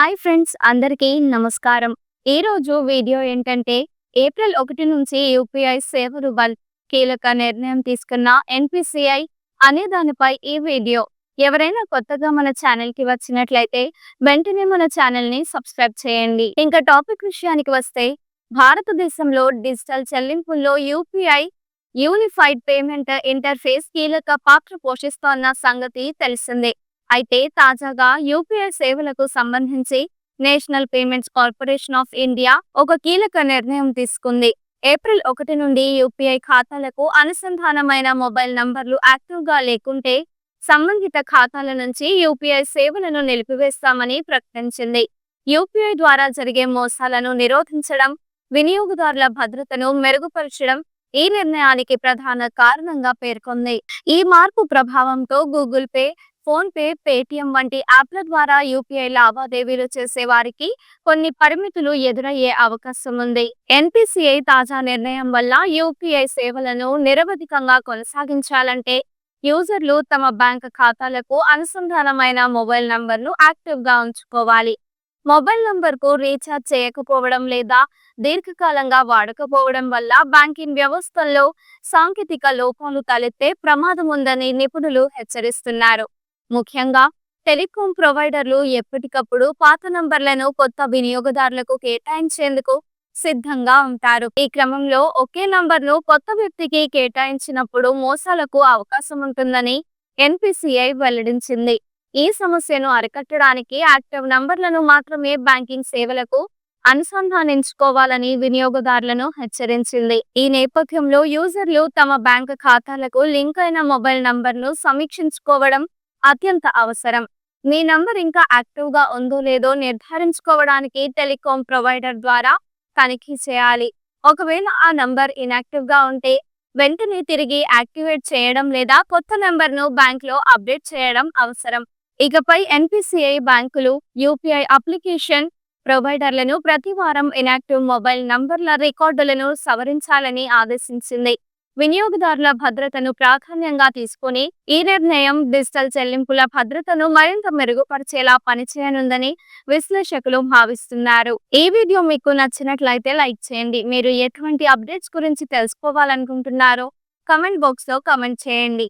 Hi friends, అందరికీ నమస్కారం. ఈరోజు వీడియో ఏంటంటే ఏప్రిల్ 1 నుంచి యూపీఐ సేవలు కీలక నిర్ణయం తీసుకున్న ఎన్పిసిఐ అనే దానిపై ఈ వీడియో. ఎవరైనా కొత్తగా మన ఛానల్కి వచ్చినట్లయితే వెంటనే మన ఛానల్ని సబ్స్క్రైబ్ చేయండి. ఇంకా టాపిక్ విషయానికి వస్తే, భారతదేశంలో డిజిటల్ చెల్లింపుల్లో యూపీఐ యూనిఫైడ్ పేమెంట్ ఇంటర్ఫేస్ కీలక పాత్ర పోషిస్తోన్న సంగతి తెలిసిందే. అయితే తాజాగా యూపీఐ సేవలకు సంబంధించి national payments corporation of India ఒక కీలక నిర్ణయం తీసుకుంది. ఏప్రిల్ 1 నుండి యూపీఐ ఖాతాలకు అనుసంధానమైన మొబైల్ నంబర్లు యాక్టివ్గా లేకుంటే సంబంధిత ఖాతాల నుంచి యూపీఐ సేవలను నిలిపివేస్తామని ప్రకటించింది. యూపీఐ ద్వారా జరిగే మోసాలను నిరోధించడం, వినియోగదారుల భద్రతను మెరుగుపరచడం ఈ నిర్ణయానికి ప్రధాన కారణంగా పేర్కొంది. ఈ మార్పు ప్రభావంతో Google pay, phone pay, Paytm వంటి యాప్ల ద్వారా యూపీఐ లావాదేవీలు చేసే వారికి కొన్ని పరిమితులు ఎదురయ్యే అవకాశం ఉంది. ఎన్పిసిఐ తాజా నిర్ణయం వల్ల యూపీఐ సేవలను నిరవధికంగా కొనసాగించాలంటే యూజర్లు తమ బ్యాంక్ ఖాతాలకు అనుసంధానమైన మొబైల్ నంబర్ను యాక్టివ్గా ఉంచుకోవాలి. మొబైల్ నంబర్కు రీఛార్జ్ చేయకపోవడం లేదా దీర్ఘకాలంగా వాడకపోవడం వల్ల బ్యాంకింగ్ వ్యవస్థల్లో సాంకేతిక లోపాలు తలెత్తే ప్రమాదం ఉందని నిపుణులు హెచ్చరిస్తున్నారు. ముఖ్యంగా టెలికాం ప్రొవైడర్లు ఎప్పటికప్పుడు పాత నంబర్లను కొత్త వినియోగదారులకు కేటాయించేందుకు సిద్ధంగా ఉంటారు. ఈ క్రమంలో ఒకే నంబర్ను కొత్త వ్యక్తికి కేటాయించినప్పుడు మోసాలకు అవకాశం ఉంటుందని ఎన్పిసిఐ వెల్లడించింది. ఈ సమస్యను అరికట్టడానికి యాక్టివ్ నంబర్లను మాత్రమే బ్యాంకింగ్ సేవలకు అనుసంధానించుకోవాలని వినియోగదారులను హెచ్చరించింది. ఈ నేపథ్యంలో యూజర్లు తమ బ్యాంక్ ఖాతాలకు లింక్ అయిన మొబైల్ నంబర్ను సమీక్షించుకోవడం అత్యంత అవసరం. మీ నంబర్ ఇంకా యాక్టివ్గా ఉందో లేదో నిర్ధారించుకోవడానికి టెలికాం ప్రొవైడర్ ద్వారా తనిఖీ చేయాలి. ఒకవేళ ఆ నంబర్ ఇన్యాక్టివ్గా ఉంటే వెంటనే తిరిగి యాక్టివేట్ చేయడం లేదా కొత్త నంబర్ను బ్యాంక్లో అప్డేట్ చేయడం అవసరం. ఇకపై ఎన్పిసిఐ బ్యాంకులు, యూపీఐ అప్లికేషన్ ప్రొవైడర్లను ప్రతి వారం ఇన్యాక్టివ్ మొబైల్ నంబర్ల రికార్డులను సవరించాలని ఆదేశించింది. వినియోగదారుల భద్రతను ప్రాధాన్యంగా తీసుకుని ఈ నిర్ణయం డిజిటల్ చెల్లింపుల భద్రతను మరింత మెరుగుపరిచేలా పనిచేయనుందని విశ్లేషకులు భావిస్తున్నారు. ఈ వీడియో మీకు నచ్చినట్లయితే లైక్ చేయండి. మీరు ఎటువంటి అప్డేట్స్ గురించి తెలుసుకోవాలనుకుంటున్నారో కమెంట్ బాక్స్లో కమెంట్ చేయండి.